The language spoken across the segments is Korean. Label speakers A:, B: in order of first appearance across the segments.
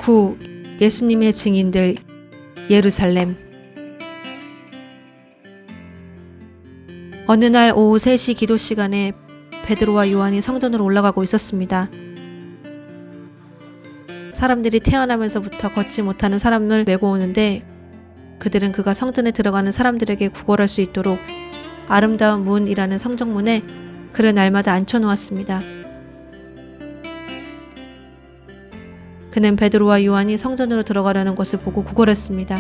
A: 후 예수님의 증인들 예루살렘. 어느 날 오후 3시 기도 시간에 베드로와 요한이 성전으로 올라가고 있었습니다. 사람들이 태어나면서부터 걷지 못하는 사람을 메고 오는데 그들은 그가 성전에 들어가는 사람들에게 구걸할 수 있도록 아름다운 문이라는 성정문에 그를 날마다 앉혀놓았습니다. 그는 베드로와 요한이 성전으로 들어가려는 것을 보고 구걸했습니다.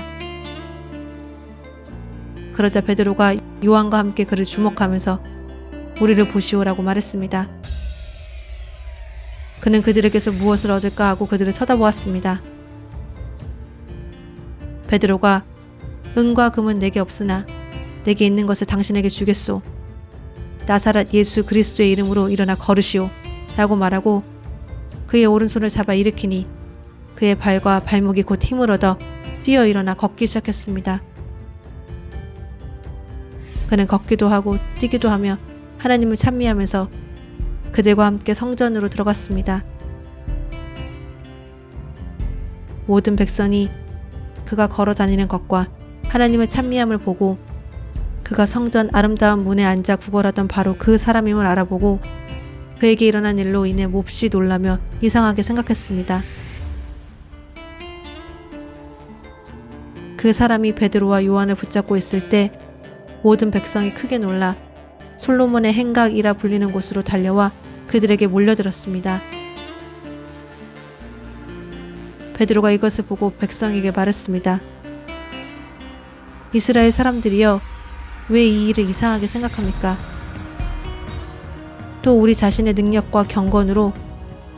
A: 그러자 베드로가 요한과 함께 그를 주목하면서 우리를 보시오라고 말했습니다. 그는 그들에게서 무엇을 얻을까 하고 그들을 쳐다보았습니다. 베드로가 은과 금은 내게 없으나 내게 있는 것을 당신에게 주겠소. 나사렛 예수 그리스도의 이름으로 일어나 걸으시오 라고 말하고 그의 오른손을 잡아 일으키니 그의 발과 발목이 곧 힘을 얻어 뛰어 일어나 걷기 시작했습니다. 그는 걷기도 하고 뛰기도 하며 하나님을 찬미하면서 그들과 함께 성전으로 들어갔습니다. 모든 백성이 그가 걸어 다니는 것과 하나님을 찬미함을 보고 그가 성전 아름다운 문에 앉아 구걸하던 바로 그 사람임을 알아보고 그에게 일어난 일로 인해 몹시 놀라며 이상하게 생각했습니다. 그 사람이 베드로와 요한을 붙잡고 있을 때 모든 백성이 크게 놀라 솔로몬의 행각이라 불리는 곳으로 달려와 그들에게 몰려들었습니다. 베드로가 이것을 보고 백성에게 말했습니다. 이스라엘 사람들이여, 왜 이 일을 이상하게 생각합니까? 또 우리 자신의 능력과 경건으로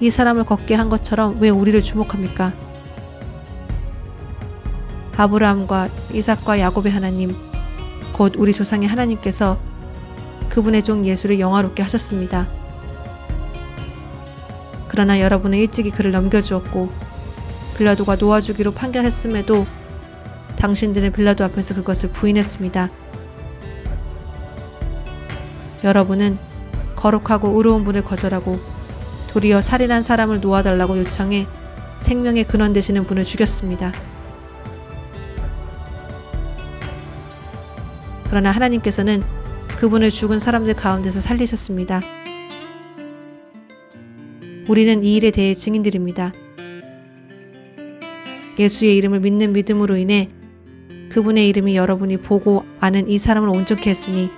A: 이 사람을 걷게 한 것처럼 왜 우리를 주목합니까? 아브라함과 이삭과 야곱의 하나님, 곧 우리 조상의 하나님께서 그분의 종 예수를 영화롭게 하셨습니다. 그러나 여러분은 일찍이 그를 넘겨주었고 빌라도가 놓아주기로 판결했음에도 당신들은 빌라도 앞에서 그것을 부인했습니다. 여러분은 거룩하고 의로운 분을 거절하고 도리어 살인한 사람을 놓아달라고 요청해 생명의 근원 되시는 분을 죽였습니다. 그러나 하나님께서는 그분을 죽은 사람들 가운데서 살리셨습니다. 우리는 이 일에 대해 증인들입니다. 예수의 이름을 믿는 믿음으로 인해 그분의 이름이 여러분이 보고 아는 이 사람을 온전케 했으니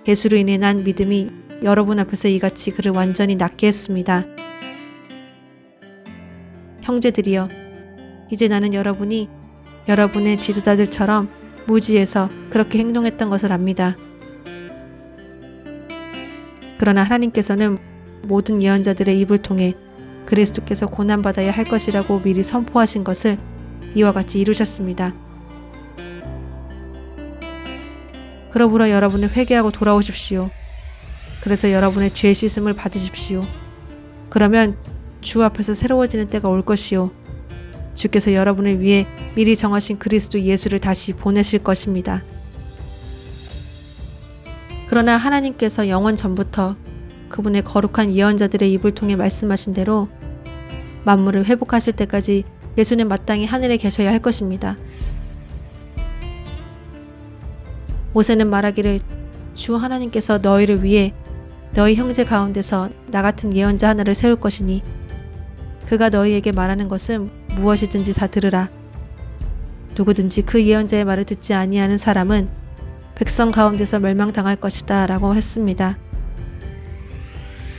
A: 예수로 인해 난 믿음이 여러분 앞에서 이같이 그를 완전히 낫게 했습니다. 형제들이여, 이제 나는 여러분이 여러분의 지도자들처럼 무지해서 그렇게 행동했던 것을 압니다. 그러나 하나님께서는 모든 예언자들의 입을 통해 그리스도께서 고난받아야 할 것이라고 미리 선포하신 것을 이와 같이 이루셨습니다. 그러므로 여러분은 회개하고 돌아오십시오. 그래서 여러분의 죄 씻음을 받으십시오. 그러면 주 앞에서 새로워지는 때가 올 것이요. 주께서 여러분을 위해 미리 정하신 그리스도 예수를 다시 보내실 것입니다. 그러나 하나님께서 영원 전부터 그분의 거룩한 예언자들의 입을 통해 말씀하신 대로 만물을 회복하실 때까지 예수는 마땅히 하늘에 계셔야 할 것입니다. 모세는 말하기를 주 하나님께서 너희를 위해 너희 형제 가운데서 나 같은 예언자 하나를 세울 것이니 그가 너희에게 말하는 것은 무엇이든지 다 들으라. 누구든지 그 예언자의 말을 듣지 아니하는 사람은 백성 가운데서 멸망당할 것이다 라고 했습니다.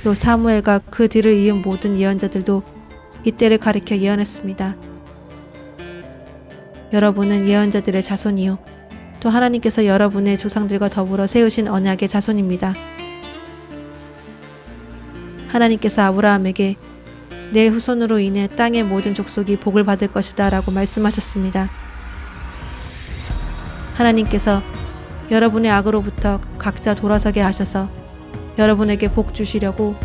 A: 또 사무엘과 그 뒤를 이은 모든 예언자들도 이때를 가리켜 예언했습니다. 여러분은 예언자들의 자손이요, 또 하나님께서 여러분의 조상들과 더불어 세우신 언약의 자손입니다. 하나님께서 아브라함에게 내 후손으로 인해 땅의 모든 족속이 복을 받을 것이다 라고 말씀하셨습니다. 하나님께서 여러분의 악으로부터 각자 돌아서게 하셔서 여러분에게 복 주시려고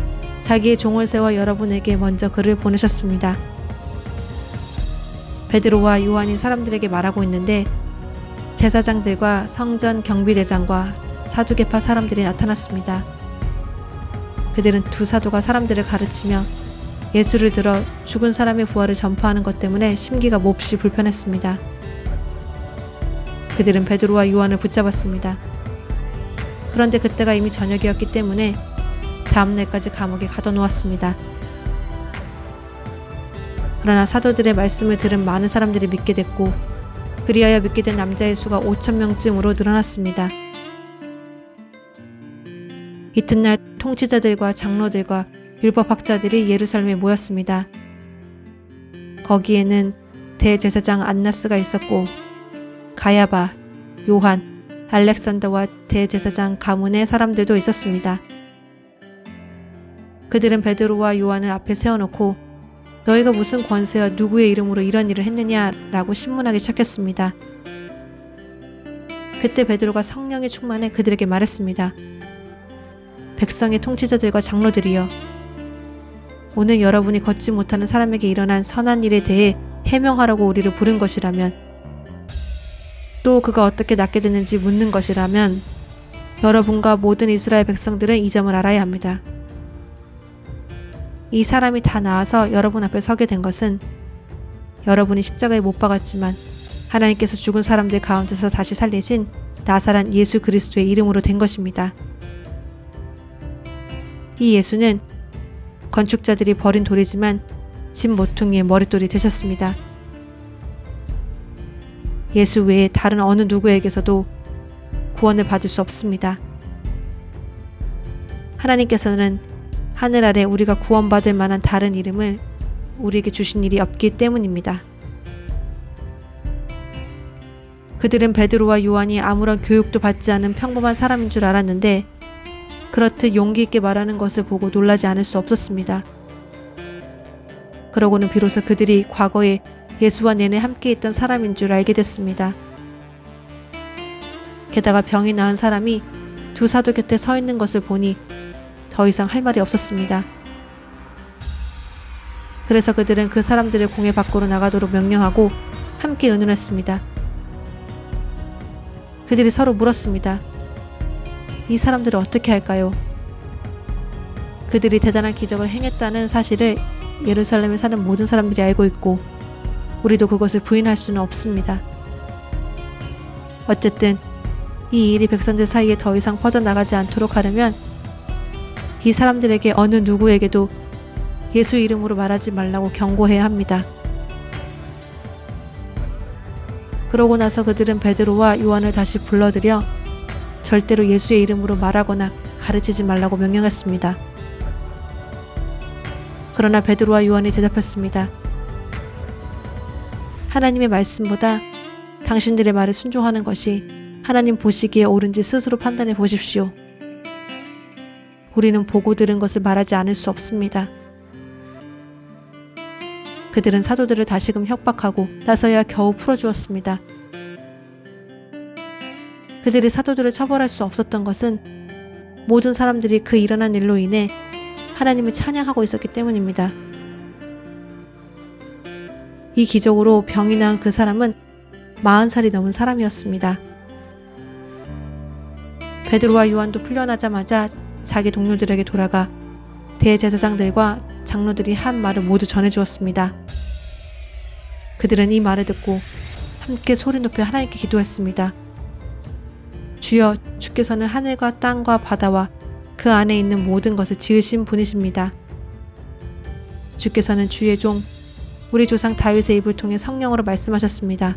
A: 자기의 종을 세워 여러분에게 먼저 그를 보내셨습니다. 베드로와 요한이 사람들에게 말하고 있는데 제사장들과 성전 경비대장과 사두개파 사람들이 나타났습니다. 그들은 두 사도가 사람들을 가르치며 예수를 들어 죽은 사람의 부활을 전파하는 것 때문에 심기가 몹시 불편했습니다. 그들은 베드로와 요한을 붙잡았습니다. 그런데 그때가 이미 저녁이었기 때문에 다음날까지 감옥에 가둬놓았습니다. 그러나 사도들의 말씀을 들은 많은 사람들이 믿게 됐고 그리하여 믿게 된 남자의 수가 5,000명쯤으로 늘어났습니다. 이튿날 통치자들과 장로들과 율법학자들이 예루살렘에 모였습니다. 거기에는 대제사장 안나스가 있었고 가야바, 요한, 알렉산더와 대제사장 가문의 사람들도 있었습니다. 그들은 베드로와 요한을 앞에 세워놓고 너희가 무슨 권세와 누구의 이름으로 이런 일을 했느냐라고 신문하기 시작했습니다. 그때 베드로가 성령에 충만해 그들에게 말했습니다. 백성의 통치자들과 장로들이여, 오늘 여러분이 걷지 못하는 사람에게 일어난 선한 일에 대해 해명하라고 우리를 부른 것이라면, 또 그가 어떻게 낫게 됐는지 묻는 것이라면 여러분과 모든 이스라엘 백성들은 이 점을 알아야 합니다. 이 사람이 다 나아서 여러분 앞에 서게 된 것은 여러분이 십자가에 못 박았지만 하나님께서 죽은 사람들 가운데서 다시 살리신 나사란 예수 그리스도의 이름으로 된 것입니다. 이 예수는 건축자들이 버린 돌이지만 집 모퉁이의 머릿돌이 되셨습니다. 예수 외에 다른 어느 누구에게서도 구원을 받을 수 없습니다. 하나님께서는 하늘 아래 우리가 구원받을 만한 다른 이름을 우리에게 주신 일이 없기 때문입니다. 그들은 베드로와 요한이 아무런 교육도 받지 않은 평범한 사람인 줄 알았는데 그렇듯 용기 있게 말하는 것을 보고 놀라지 않을 수 없었습니다. 그러고는 비로소 그들이 과거에 예수와 내내 함께 있던 사람인 줄 알게 됐습니다. 게다가 병이 나은 사람이 두 사도 곁에 서 있는 것을 보니 더 이상 할 말이 없었습니다. 그래서 그들은 그 사람들을 공회 밖으로 나가도록 명령하고 함께 의논했습니다. 그들이 서로 물었습니다. 이 사람들을 어떻게 할까요? 그들이 대단한 기적을 행했다는 사실을 예루살렘에 사는 모든 사람들이 알고 있고 우리도 그것을 부인할 수는 없습니다. 어쨌든 이 일이 백성들 사이에 더 이상 퍼져나가지 않도록 하려면 이 사람들에게 어느 누구에게도 예수 이름으로 말하지 말라고 경고해야 합니다. 그러고 나서 그들은 베드로와 요한을 다시 불러들여 절대로 예수의 이름으로 말하거나 가르치지 말라고 명령했습니다. 그러나 베드로와 요한이 대답했습니다. 하나님의 말씀보다 당신들의 말에 순종하는 것이 하나님 보시기에 옳은지 스스로 판단해 보십시오. 우리는 보고 들은 것을 말하지 않을 수 없습니다. 그들은 사도들을 다시금 협박하고 나서야 겨우 풀어주었습니다. 그들이 사도들을 처벌할 수 없었던 것은 모든 사람들이 그 일어난 일로 인해 하나님을 찬양하고 있었기 때문입니다. 이 기적으로 병이 나은 그 사람은 40살이 넘은 사람이었습니다. 베드로와 요한도 풀려나자마자 자기 동료들에게 돌아가 대제사장들과 장로들이 한 말을 모두 전해주었습니다. 그들은 이 말을 듣고 함께 소리 높여 하나님께 기도했습니다. 주여, 주께서는 하늘과 땅과 바다와 그 안에 있는 모든 것을 지으신 분이십니다. 주께서는 주의 종 우리 조상 다윗의 입을 통해 성령으로 말씀하셨습니다.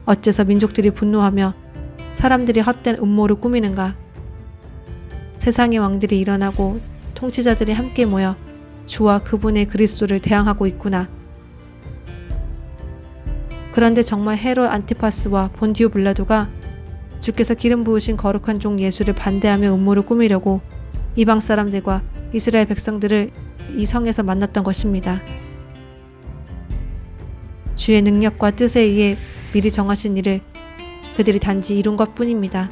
A: 어째서 민족들이 분노하며 사람들이 헛된 음모를 꾸미는가? 세상의 왕들이 일어나고 통치자들이 함께 모여 주와 그분의 그리스도를 대항하고 있구나. 그런데 정말 헤롯 안티파스와 본디오 빌라도가 주께서 기름 부으신 거룩한 종 예수를 반대하며 음모를 꾸미려고 이방 사람들과 이스라엘 백성들을 이 성에서 만났던 것입니다. 주의 능력과 뜻에 의해 미리 정하신 일을 그들이 단지 이룬 것뿐입니다.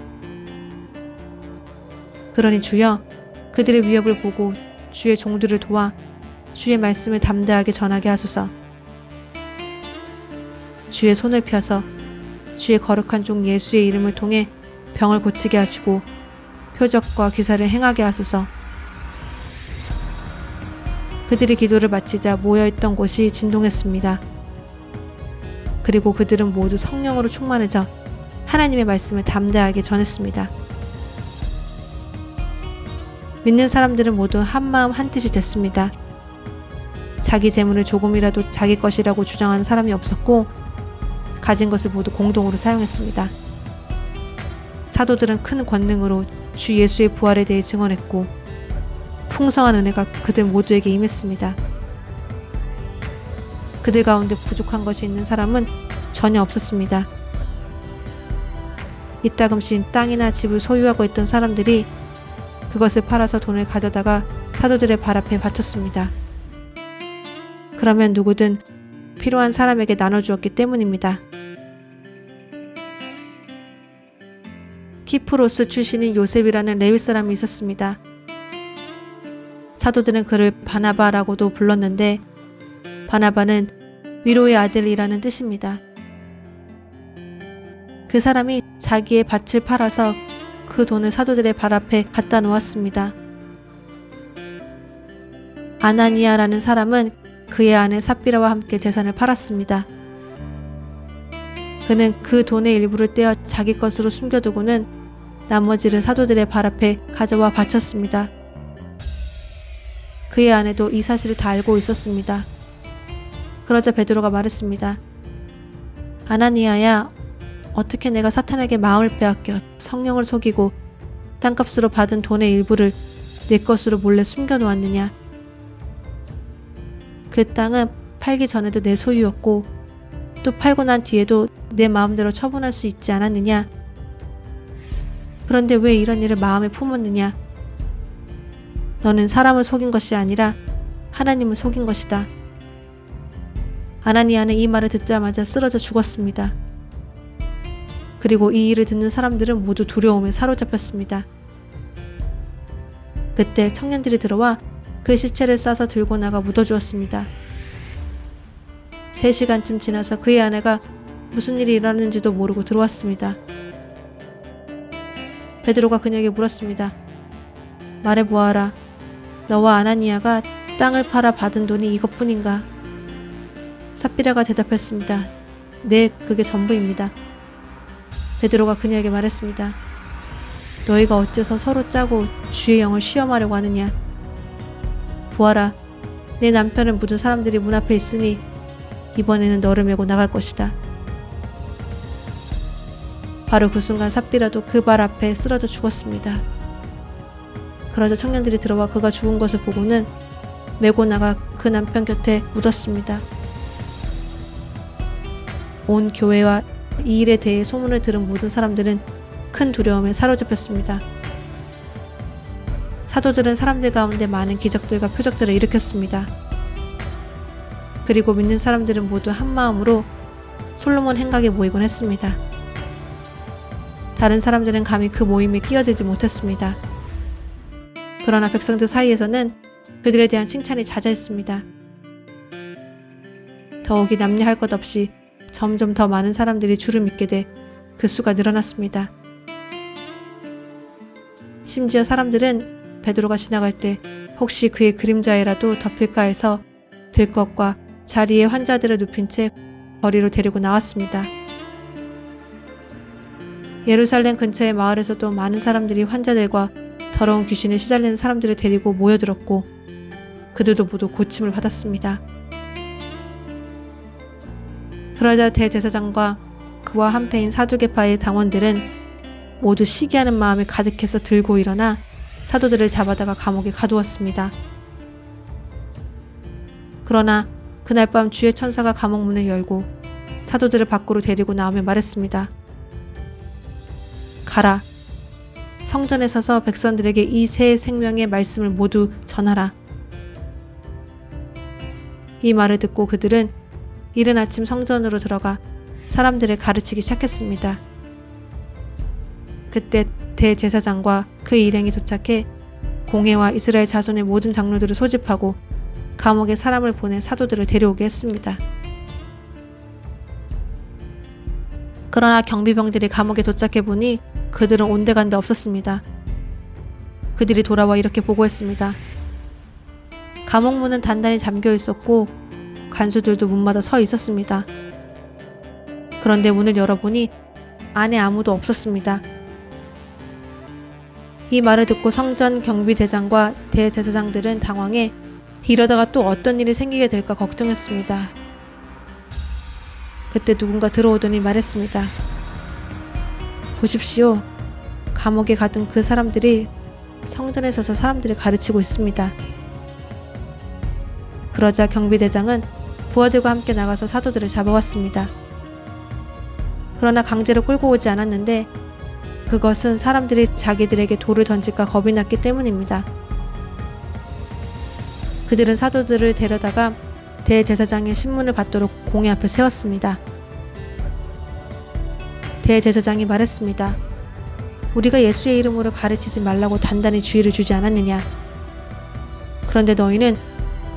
A: 그러니 주여, 그들의 위협을 보고 주의 종들을 도와 주의 말씀을 담대하게 전하게 하소서. 주의 손을 펴서 주의 거룩한 종 예수의 이름을 통해 병을 고치게 하시고 표적과 기사를 행하게 하소서. 그들이 기도를 마치자 모여있던 곳이 진동했습니다. 그리고 그들은 모두 성령으로 충만해져 하나님의 말씀을 담대하게 전했습니다. 믿는 사람들은 모두 한마음 한뜻이 됐습니다. 자기 재물을 조금이라도 자기 것이라고 주장하는 사람이 없었고 가진 것을 모두 공동으로 사용했습니다. 사도들은 큰 권능으로 주 예수의 부활에 대해 증언했고 풍성한 은혜가 그들 모두에게 임했습니다. 그들 가운데 부족한 것이 있는 사람은 전혀 없었습니다. 이따금씩 땅이나 집을 소유하고 있던 사람들이 그것을 팔아서 돈을 가져다가 사도들의 발 앞에 바쳤습니다. 그러면 누구든 필요한 사람에게 나눠주었기 때문입니다. 키프로스 출신인 요셉이라는 레위 사람이 있었습니다. 사도들은 그를 바나바라고도 불렀는데 바나바는 위로의 아들이라는 뜻입니다. 그 사람이 자기의 밭을 팔아서 그 돈을 사도들의 발 앞에 갖다 놓았습니다. 아나니아라는 사람은 그의 아내 삽비라와 함께 재산을 팔았습니다. 그는 그 돈의 일부를 떼어 자기 것으로 숨겨두고는 나머지를 사도들의 발 앞에 가져와 바쳤습니다. 그의 아내도 이 사실을 다 알고 있었습니다. 그러자 베드로가 말했습니다. 아나니아야, 어떻게 내가 사탄에게 마음을 빼앗겨 성령을 속이고 땅값으로 받은 돈의 일부를 내 것으로 몰래 숨겨놓았느냐? 그 땅은 팔기 전에도 내 소유였고 또 팔고 난 뒤에도 내 마음대로 처분할 수 있지 않았느냐? 그런데 왜 이런 일을 마음에 품었느냐? 너는 사람을 속인 것이 아니라 하나님을 속인 것이다. 아나니아는 이 말을 듣자마자 쓰러져 죽었습니다. 그리고 이 일을 듣는 사람들은 모두 두려움에 사로잡혔습니다. 그때 청년들이 들어와 그 시체를 싸서 들고 나가 묻어주었습니다. 3시간쯤 지나서 그의 아내가 무슨 일이 일어났는지도 모르고 들어왔습니다. 베드로가 그녀에게 물었습니다. 말해보아라. 너와 아나니아가 땅을 팔아 받은 돈이 이것뿐인가? 삽비라가 대답했습니다. 네, 그게 전부입니다. 베드로가 그녀에게 말했습니다. 너희가 어째서 서로 짜고 주의 영을 시험하려고 하느냐? 보아라, 내 남편을 묻은 사람들이 문 앞에 있으니 이번에는 너를 메고 나갈 것이다. 바로 그 순간 삽비라도 그 발 앞에 쓰러져 죽었습니다. 그러자 청년들이 들어와 그가 죽은 것을 보고는 메고 나가 그 남편 곁에 묻었습니다. 온 교회와 이 일에 대해 소문을 들은 모든 사람들은 큰 두려움에 사로잡혔습니다. 사도들은 사람들 가운데 많은 기적들과 표적들을 일으켰습니다. 그리고 믿는 사람들은 모두 한마음으로 솔로몬 행각에 모이곤 했습니다. 다른 사람들은 감히 그 모임에 끼어들지 못했습니다. 그러나 백성들 사이에서는 그들에 대한 칭찬이 잦아있습니다. 더욱이 남녀할 것 없이 점점 더 많은 사람들이 주를 믿게 돼 그 수가 늘어났습니다. 심지어 사람들은 베드로가 지나갈 때 혹시 그의 그림자에라도 덮일까 해서 들것과 자리에 환자들을 눕힌 채 거리로 데리고 나왔습니다. 예루살렘 근처의 마을에서도 많은 사람들이 환자들과 더러운 귀신에 시달리는 사람들을 데리고 모여들었고 그들도 모두 고침을 받았습니다. 그러자 대제사장과 그와 한패인 사두개파의 당원들은 모두 시기하는 마음이 가득해서 들고 일어나 사도들을 잡아다가 감옥에 가두었습니다. 그러나 그날 밤 주의 천사가 감옥 문을 열고 사도들을 밖으로 데리고 나오며 말했습니다. 가라. 성전에 서서 백성들에게 이 새 생명의 말씀을 모두 전하라. 이 말을 듣고 그들은 이른 아침 성전으로 들어가 사람들을 가르치기 시작했습니다. 그때 대제사장과 그 일행이 도착해 공회와 이스라엘 자손의 모든 장로들을 소집하고 감옥에 사람을 보내 사도들을 데려오게 했습니다. 그러나 경비병들이 감옥에 도착해 보니 그들은 온데간데 없었습니다. 그들이 돌아와 이렇게 보고했습니다. 감옥 문은 단단히 잠겨 있었고 간수들도 문마다 서 있었습니다. 그런데 문을 열어보니 안에 아무도 없었습니다. 이 말을 듣고 성전 경비대장과 대제사장들은 당황해 이러다가 또 어떤 일이 생기게 될까 걱정했습니다. 그때 누군가 들어오더니 말했습니다. 보십시오. 감옥에 가둔 그 사람들이 성전에 서서 사람들을 가르치고 있습니다. 그러자 경비대장은 부하들과 함께 나가서 사도들을 잡아왔습니다. 그러나 강제로 끌고 오지 않았는데 그것은 사람들이 자기들에게 돌을 던질까 겁이 났기 때문입니다. 그들은 사도들을 데려다가 대제사장의 신문을 받도록 공회 앞에 세웠습니다. 대제사장이 말했습니다. 우리가 예수의 이름으로 가르치지 말라고 단단히 주의를 주지 않았느냐. 그런데 너희는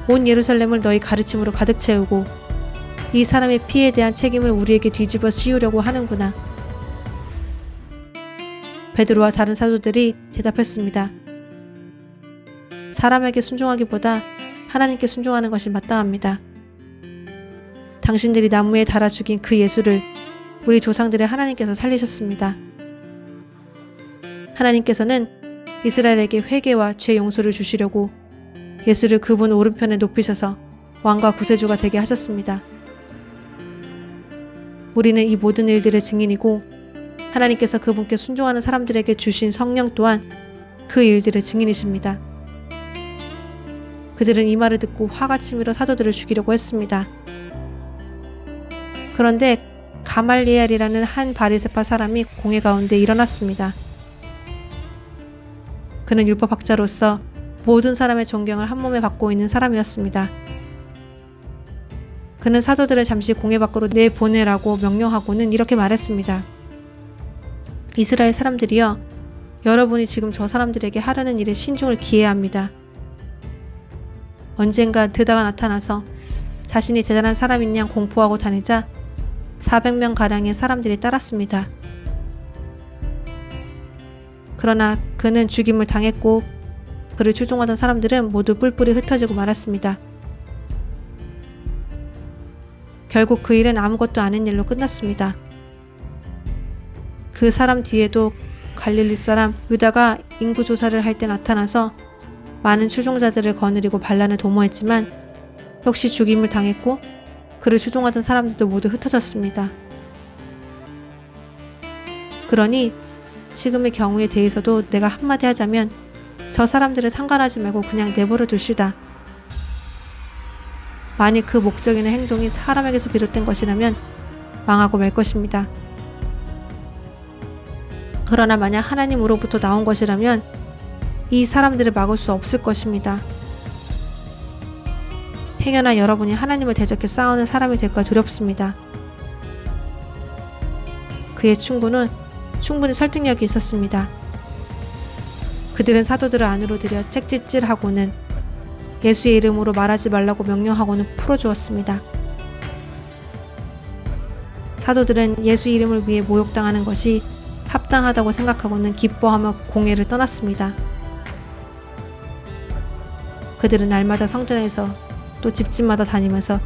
A: 온 예루살렘을 너희 가르침으로 가득 채우고 이 사람의 피에 대한 책임을 우리에게 뒤집어 씌우려고 하는구나. 베드로와 다른 사도들이 대답했습니다. 사람에게 순종하기보다 하나님께 순종하는 것이 마땅합니다. 당신들이 나무에 달아 죽인 그 예수를 우리 조상들의 하나님께서 살리셨습니다. 하나님께서는 이스라엘에게 회개와 죄 용서를 주시려고 예수를 그분 오른편에 높이셔서 왕과 구세주가 되게 하셨습니다. 우리는 이 모든 일들의 증인이고 하나님께서 그분께 순종하는 사람들에게 주신 성령 또한 그 일들의 증인이십니다. 그들은 이 말을 듣고 화가 치밀어 사도들을 죽이려고 했습니다. 그런데 가말리엘이라는 한 바리새파 사람이 공회 가운데 일어났습니다. 그는 율법학자로서 모든 사람의 존경을 한 몸에 받고 있는 사람이었습니다. 그는 사도들을 잠시 공회 밖으로 내보내라고 명령하고는 이렇게 말했습니다. 이스라엘 사람들이여, 여러분이 지금 저 사람들에게 하려는 일에 신중을 기해야 합니다. 언젠가 드다가 나타나서 자신이 대단한 사람인 양 공포하고 다니자 400명가량의 사람들이 따랐습니다. 그러나 그는 죽임을 당했고 그를 추종하던 사람들은 모두 뿔뿔이 흩어지고 말았습니다. 결국 그 일은 아무것도 아닌 일로 끝났습니다. 그 사람 뒤에도 갈릴리 사람 유다가 인구조사를 할 때 나타나서 많은 추종자들을 거느리고 반란을 도모했지만 역시 죽임을 당했고 그를 추종하던 사람들도 모두 흩어졌습니다. 그러니 지금의 경우에 대해서도 내가 한마디 하자면 저 사람들을 상관하지 말고 그냥 내버려 두시다. 만일 그 목적이나 행동이 사람에게서 비롯된 것이라면 망하고 말 것입니다. 그러나 만약 하나님으로부터 나온 것이라면 이 사람들을 막을 수 없을 것입니다. 행여나 여러분이 하나님을 대적해 싸우는 사람이 될까 두렵습니다. 그의 충고는 충분히 설득력이 있었습니다. 그들은 사도들을 안으로 들여 책짓질하고는 예수의 이름으로 말하지 말라고 명령하고는 풀어주었습니다. 사도들은 예수 이름을 위해 모욕당하는 것이 합당하다고 생각하고는 기뻐하며 공회를 떠났습니다. 그들은 날마다 성전에서 또 집집마다 다니면서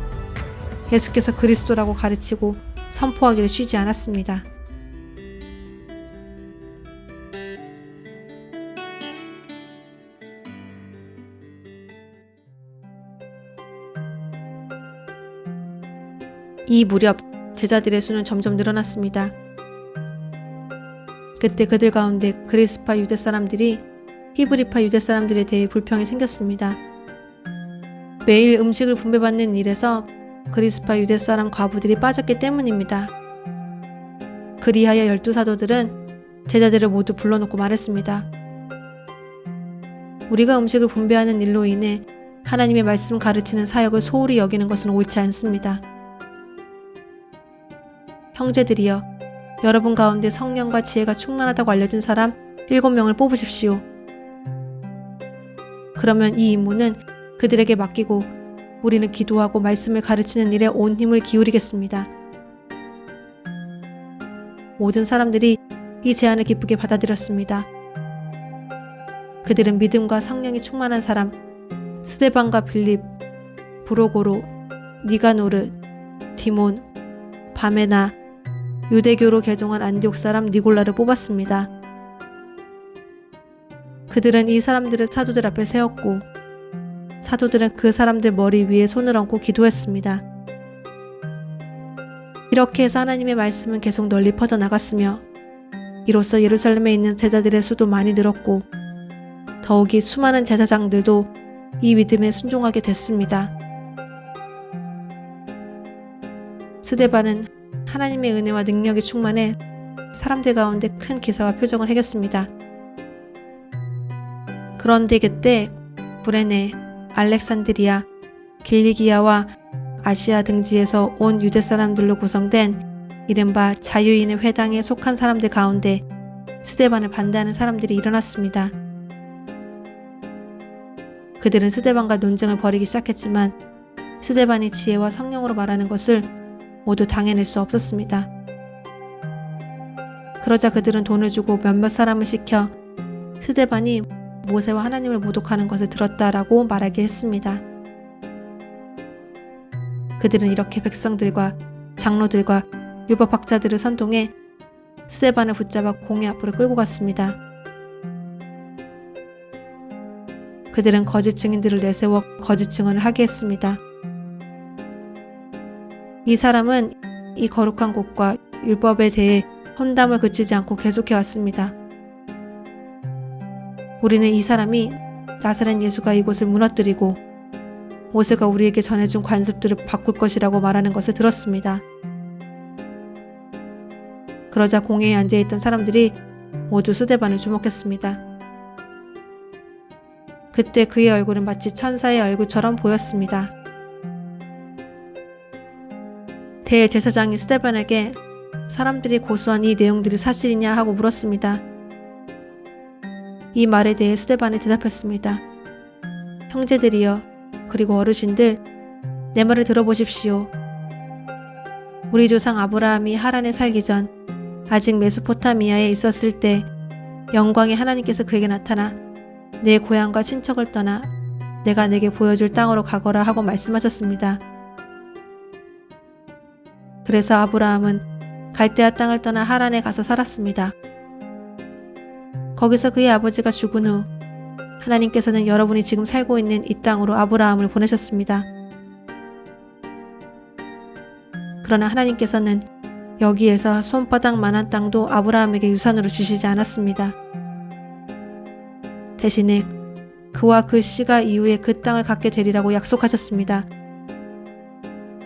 A: 예수께서 그리스도라고 가르치고 선포하기를 쉬지 않았습니다. 이 무렵 제자들의 수는 점점 늘어났습니다. 그때 그들 가운데 그리스파 유대 사람들이 히브리파 유대 사람들에 대해 불평이 생겼습니다. 매일 음식을 분배받는 일에서 그리스파 유대 사람 과부들이 빠졌기 때문입니다. 그리하여 12사도들은 제자들을 모두 불러놓고 말했습니다. 우리가 음식을 분배하는 일로 인해 하나님의 말씀 가르치는 사역을 소홀히 여기는 것은 옳지 않습니다. 형제들이여, 여러분 가운데 성령과 지혜가 충만하다고 알려진 사람 7명을 뽑으십시오. 그러면 이 임무는 그들에게 맡기고 우리는 기도하고 말씀을 가르치는 일에 온 힘을 기울이겠습니다. 모든 사람들이 이 제안을 기쁘게 받아들였습니다. 그들은 믿음과 성령이 충만한 사람 스데반과 빌립, 브로고로, 니가노르, 디몬, 바메나, 유대교로 개종한 안디옥 사람 니골라를 뽑았습니다. 그들은 이 사람들을 사도들 앞에 세웠고 사도들은 그 사람들 머리 위에 손을 얹고 기도했습니다. 이렇게 해서 하나님의 말씀은 계속 널리 퍼져나갔으며 이로써 예루살렘에 있는 제자들의 수도 많이 늘었고 더욱이 수많은 제사장들도 이 믿음에 순종하게 됐습니다. 스데반은 하나님의 은혜와 능력이 충만해 사람들 가운데 큰 기사와 표적을 행했습니다. 그런데 그때 구레네, 알렉산드리아, 길리기아와 아시아 등지에서 온 유대 사람들로 구성된 이른바 자유인의 회당에 속한 사람들 가운데 스데반을 반대하는 사람들이 일어났습니다. 그들은 스데반과 논쟁을 벌이기 시작했지만 스데반이 지혜와 성령으로 말하는 것을 모두 당해낼 수 없었습니다. 그러자 그들은 돈을 주고 몇몇 사람을 시켜 스데반이 모세와 하나님을 모독하는 것을 들었다라고 말하게 했습니다. 그들은 이렇게 백성들과 장로들과 율법학자들을 선동해 스데반을 붙잡아 공회 앞으로 끌고 갔습니다. 그들은 거짓 증인들을 내세워 거짓 증언을 하게 했습니다. 이 사람은 이 거룩한 곳과 율법에 대해 혼담을 그치지 않고 계속해 왔습니다. 우리는 이 사람이 나사렛 예수가 이곳을 무너뜨리고 모세가 우리에게 전해준 관습들을 바꿀 것이라고 말하는 것을 들었습니다. 그러자 공회에 앉아있던 사람들이 모두 스데반을 주목했습니다. 그때 그의 얼굴은 마치 천사의 얼굴처럼 보였습니다. 대제사장이 스데반에게 사람들이 고소한 이 내용들이 사실이냐 하고 물었습니다. 이 말에 대해 스데반이 대답했습니다. 형제들이여, 그리고 어르신들, 내 말을 들어보십시오. 우리 조상 아브라함이 하란에 살기 전 아직 메소포타미아에 있었을 때 영광의 하나님께서 그에게 나타나 내 고향과 친척을 떠나 내가 내게 보여줄 땅으로 가거라 하고 말씀하셨습니다. 그래서 아브라함은 갈대아 땅을 떠나 하란에 가서 살았습니다. 거기서 그의 아버지가 죽은 후 하나님께서는 여러분이 지금 살고 있는 이 땅으로 아브라함을 보내셨습니다. 그러나 하나님께서는 여기에서 손바닥만한 땅도 아브라함에게 유산으로 주시지 않았습니다. 대신에 그와 그 씨가 이후에 그 땅을 갖게 되리라고 약속하셨습니다.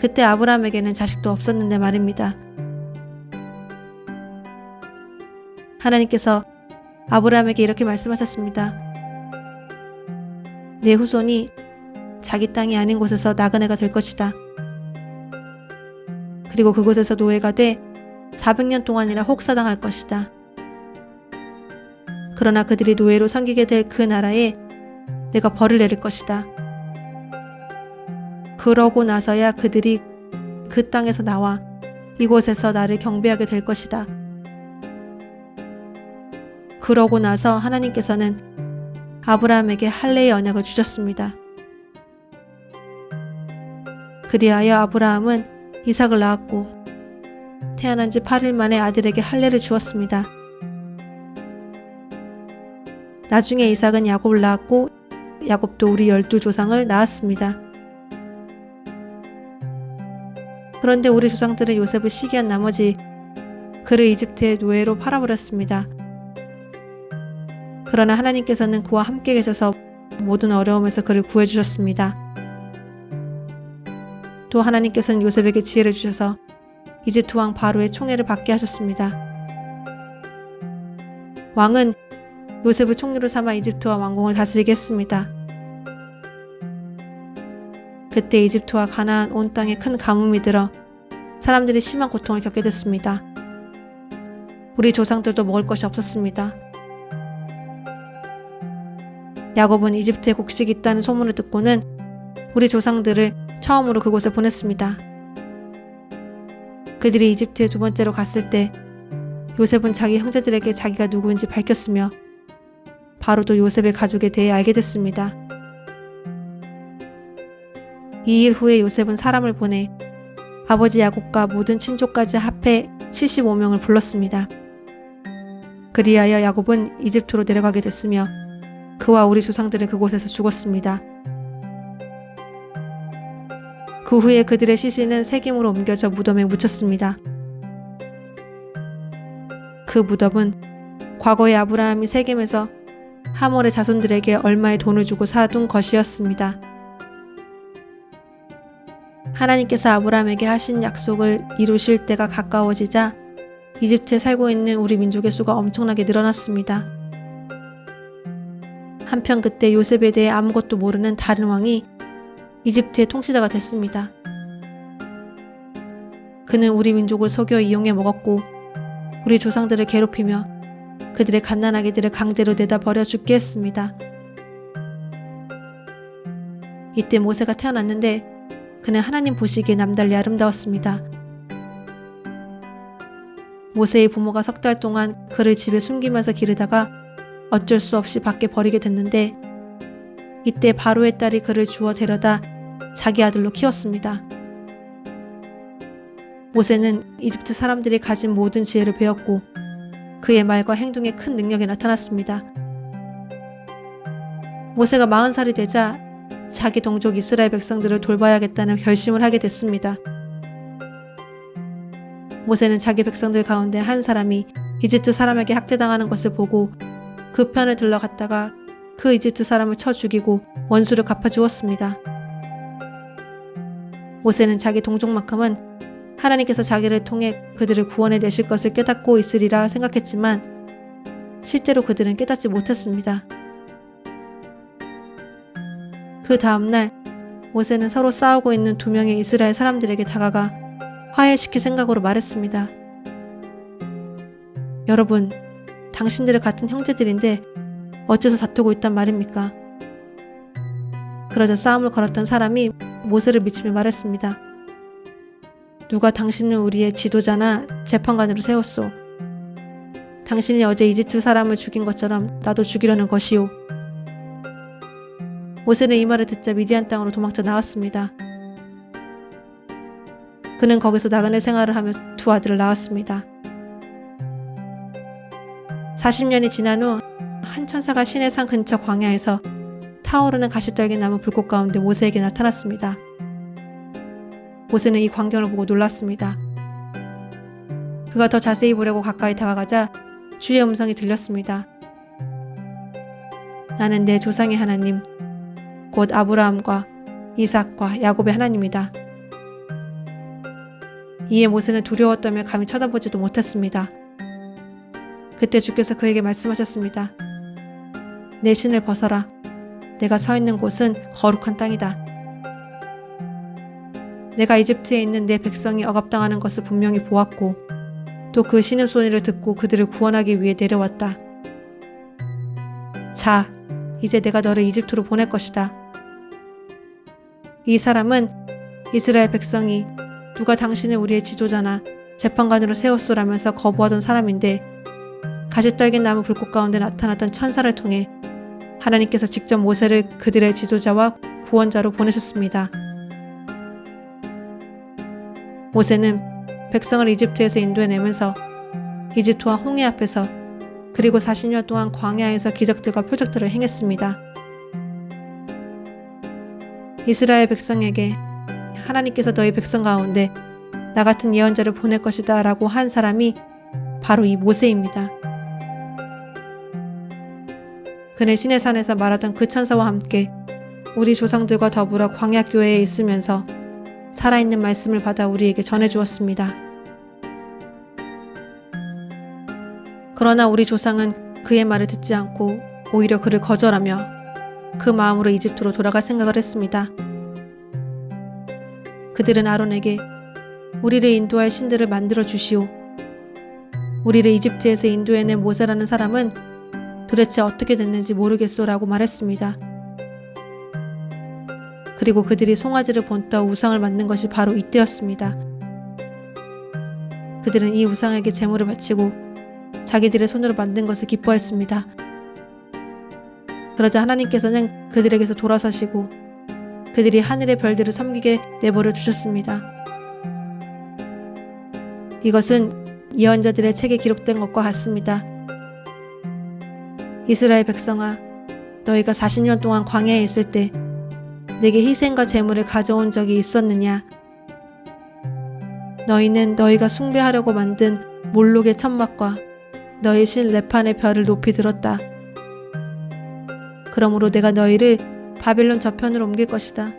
A: 그때 아브라함에게는 자식도 없었는데 말입니다. 하나님께서 아브라함에게 이렇게 말씀하셨습니다. 내 후손이 자기 땅이 아닌 곳에서 나그네가 될 것이다. 그리고 그곳에서 노예가 돼 400년 동안이나 혹사당할 것이다. 그러나 그들이 노예로 섬기게 될 그 나라에 내가 벌을 내릴 것이다. 그러고 나서야 그들이 그 땅에서 나와 이곳에서 나를 경배하게 될 것이다. 그러고 나서 하나님께서는 아브라함에게 할례의 언약을 주셨습니다. 그리하여 아브라함은 이삭을 낳았고 태어난 지 8일 만에 아들에게 할례를 주었습니다. 나중에 이삭은 야곱을 낳았고 야곱도 우리 12조상을 낳았습니다. 그런데 우리 조상들은 요셉을 시기한 나머지 그를 이집트의 노예로 팔아버렸습니다. 그러나 하나님께서는 그와 함께 계셔서 모든 어려움에서 그를 구해주셨습니다. 또 하나님께서는 요셉에게 지혜를 주셔서 이집트 왕 바로의 총애를 받게 하셨습니다. 왕은 요셉을 총리로 삼아 이집트와 왕궁을 다스리게 했습니다. 그때 이집트와 가나안 온 땅에 큰 가뭄이 들어 사람들이 심한 고통을 겪게 됐습니다. 우리 조상들도 먹을 것이 없었습니다. 야곱은 이집트에 곡식이 있다는 소문을 듣고는 우리 조상들을 처음으로 그곳에 보냈습니다. 그들이 이집트에 두 번째로 갔을 때 요셉은 자기 형제들에게 자기가 누구인지 밝혔으며 바로도 요셉의 가족에 대해 알게 됐습니다. 2일 후에 요셉은 사람을 보내 아버지 야곱과 모든 친족까지 합해 75명을 불렀습니다. 그리하여 야곱은 이집트로 내려가게 됐으며 그와 우리 조상들은 그곳에서 죽었습니다. 그 후에 그들의 시신은 세겜으로 옮겨져 무덤에 묻혔습니다. 그 무덤은 과거에 아브라함이 세겜에서 하몰의 자손들에게 얼마의 돈을 주고 사둔 것이었습니다. 하나님께서 아브라함에게 하신 약속을 이루실 때가 가까워지자 이집트에 살고 있는 우리 민족의 수가 엄청나게 늘어났습니다. 한편 그때 요셉에 대해 아무것도 모르는 다른 왕이 이집트의 통치자가 됐습니다. 그는 우리 민족을 속여 이용해 먹었고 우리 조상들을 괴롭히며 그들의 갓난아기들을 강제로 내다 버려 죽게 했습니다. 이때 모세가 태어났는데 그는 하나님 보시기에 남달리 아름다웠습니다. 모세의 부모가 석 달 동안 그를 집에 숨기면서 기르다가 어쩔 수 없이 밖에 버리게 됐는데 이때 바로의 딸이 그를 주워 데려다 자기 아들로 키웠습니다. 모세는 이집트 사람들이 가진 모든 지혜를 배웠고 그의 말과 행동에 큰 능력이 나타났습니다. 모세가 40살이 되자 자기 동족 이스라엘 백성들을 돌봐야겠다는 결심을 하게 됐습니다. 모세는 자기 백성들 가운데 한 사람이 이집트 사람에게 학대당하는 것을 보고 그 편을 들러갔다가 그 이집트 사람을 쳐 죽이고 원수를 갚아주었습니다. 모세는 자기 동족만큼은 하나님께서 자기를 통해 그들을 구원해 내실 것을 깨닫고 있으리라 생각했지만 실제로 그들은 깨닫지 못했습니다. 그 다음날 모세는 서로 싸우고 있는 2명의 이스라엘 사람들에게 다가가 화해시킬 생각으로 말했습니다. 여러분, 당신들은 같은 형제들인데 어째서 다투고 있단 말입니까? 그러자 싸움을 걸었던 사람이 모세를 미치며 말했습니다. 누가 당신을 우리의 지도자나 재판관으로 세웠소? 당신이 어제 이집트 사람을 죽인 것처럼 나도 죽이려는 것이오. 모세는 이 말을 듣자 미디안 땅으로 도망쳐 나왔습니다. 그는 거기서 나그네 생활을 하며 2 아들을 낳았습니다. 40년이 지난 후 한 천사가 시내산 근처 광야에서 타오르는 가시떨기 나무 불꽃 가운데 모세에게 나타났습니다. 모세는 이 광경을 보고 놀랐습니다. 그가 더 자세히 보려고 가까이 다가가자 주의 음성이 들렸습니다. 나는 내 조상의 하나님, 곧 아브라함과 이삭과 야곱의 하나님이다. 이에 모세는 두려워 떨며 감히 쳐다보지도 못했습니다. 그때 주께서 그에게 말씀하셨습니다. 내 신을 벗어라. 내가 서 있는 곳은 거룩한 땅이다. 내가 이집트에 있는 내 백성이 억압당하는 것을 분명히 보았고 또 그 신음소리를 듣고 그들을 구원하기 위해 내려왔다. 자, 이제 내가 너를 이집트로 보낼 것이다. 이 사람은 이스라엘 백성이 누가 당신을 우리의 지도자나 재판관으로 세웠소라면서 거부하던 사람인데 가시떨긴 나무 불꽃 가운데 나타났던 천사를 통해 하나님께서 직접 모세를 그들의 지도자와 구원자로 보내셨습니다. 모세는 백성을 이집트에서 인도해내면서 이집트와 홍해 앞에서 그리고 40년 동안 광야에서 기적들과 표적들을 행했습니다. 이스라엘 백성에게 하나님께서 너희 백성 가운데 나 같은 예언자를 보낼 것이다 라고 한 사람이 바로 이 모세입니다. 그는 시내산에서 말하던 그 천사와 함께 우리 조상들과 더불어 광야교회에 있으면서 살아있는 말씀을 받아 우리에게 전해주었습니다. 그러나 우리 조상은 그의 말을 듣지 않고 오히려 그를 거절하며 그 마음으로 이집트로 돌아갈 생각을 했습니다. 그들은 아론에게 우리를 인도할 신들을 만들어 주시오. 우리를 이집트에서 인도해낸 모세라는 사람은 도대체 어떻게 됐는지 모르겠소라고 말했습니다. 그리고 그들이 송아지를 본떠 우상을 만든 것이 바로 이때였습니다. 그들은 이 우상에게 제물을 바치고 자기들의 손으로 만든 것을 기뻐했습니다. 그러자 하나님께서는 그들에게서 돌아서시고 그들이 하늘의 별들을 섬기게 내버려 두셨습니다. 이것은 예언자들의 책에 기록된 것과 같습니다. 이스라엘 백성아, 너희가 40년 동안 광야에 있을 때 내게 희생과 제물을 가져온 적이 있었느냐? 너희는 너희가 숭배하려고 만든 몰록의 천막과 너희 신 레판의 별을 높이 들었다. 그러므로 내가 너희를 바벨론 저편으로 옮길 것이다.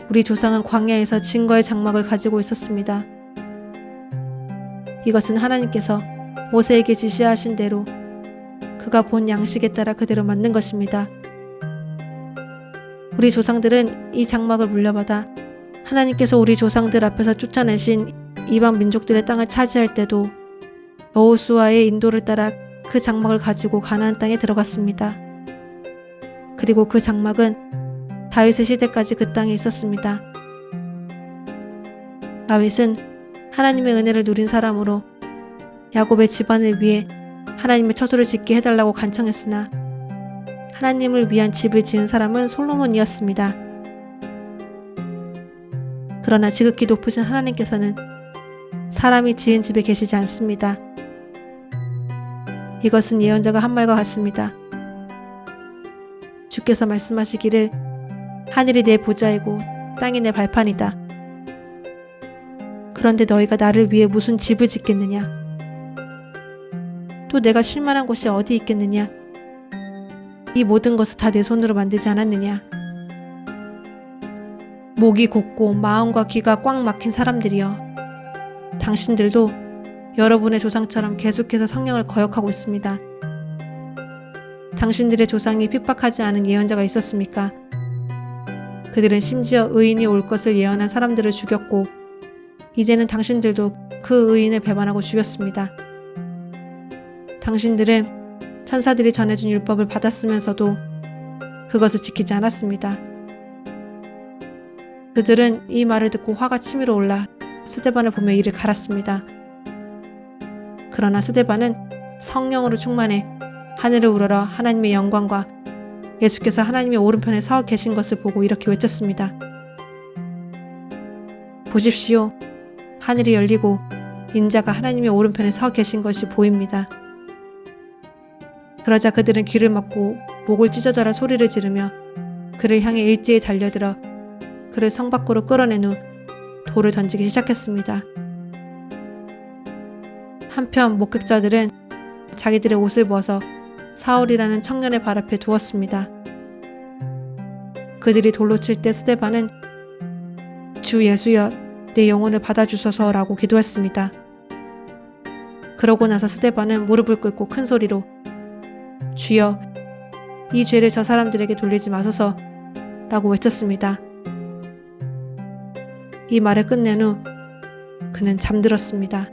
A: 우리 조상은 광야에서 증거의 장막을 가지고 있었습니다. 이것은 하나님께서 모세에게 지시하신 대로 그가 본 양식에 따라 그대로 만든 것입니다. 우리 조상들은 이 장막을 물려받아 하나님께서 우리 조상들 앞에서 쫓아내신 이방 민족들의 땅을 차지할 때도 여호수아의 인도를 따라 그 장막을 가지고 가나안 땅에 들어갔습니다. 그리고 그 장막은 다윗의 시대까지 그 땅에 있었습니다. 다윗은 하나님의 은혜를 누린 사람으로 야곱의 집안을 위해 하나님의 처소를 짓게 해달라고 간청했으나 하나님을 위한 집을 지은 사람은 솔로몬이었습니다. 그러나 지극히 높으신 하나님께서는 사람이 지은 집에 계시지 않습니다. 이것은 예언자가 한 말과 같습니다. 주께서 말씀하시기를 하늘이 내 보좌이고 땅이 내 발판이다. 그런데 너희가 나를 위해 무슨 집을 짓겠느냐? 또 내가 쉴 만한 곳이 어디 있겠느냐? 이 모든 것을 다 내 손으로 만들지 않았느냐? 목이 곧고 마음과 귀가 꽉 막힌 사람들이여, 당신들도 여러분의 조상처럼 계속해서 성령을 거역하고 있습니다. 당신들의 조상이 핍박하지 않은 예언자가 있었습니까? 그들은 심지어 의인이 올 것을 예언한 사람들을 죽였고 이제는 당신들도 그 의인을 배반하고 죽였습니다. 당신들은 천사들이 전해준 율법을 받았으면서도 그것을 지키지 않았습니다. 그들은 이 말을 듣고 화가 치밀어 올라 스데반을 보며 이를 갈았습니다. 그러나 스데반은 성령으로 충만해 하늘을 우러러 하나님의 영광과 예수께서 하나님의 오른편에 서 계신 것을 보고 이렇게 외쳤습니다. 보십시오. 하늘이 열리고 인자가 하나님의 오른편에 서 계신 것이 보입니다. 그러자 그들은 귀를 막고 목을 찢어져라 소리를 지르며 그를 향해 일제히 달려들어 그를 성 밖으로 끌어낸 후 돌을 던지기 시작했습니다. 한편 목격자들은 자기들의 옷을 벗어 사울이라는 청년의 발 앞에 두었습니다. 그들이 돌로 칠 때 스데반은 주 예수여 내 영혼을 받아주소서라고 기도했습니다. 그러고 나서 스데반은 무릎을 꿇고 큰 소리로 주여 이 죄를 저 사람들에게 돌리지 마소서 라고 외쳤습니다. 이 말을 끝낸 후 그는 잠들었습니다.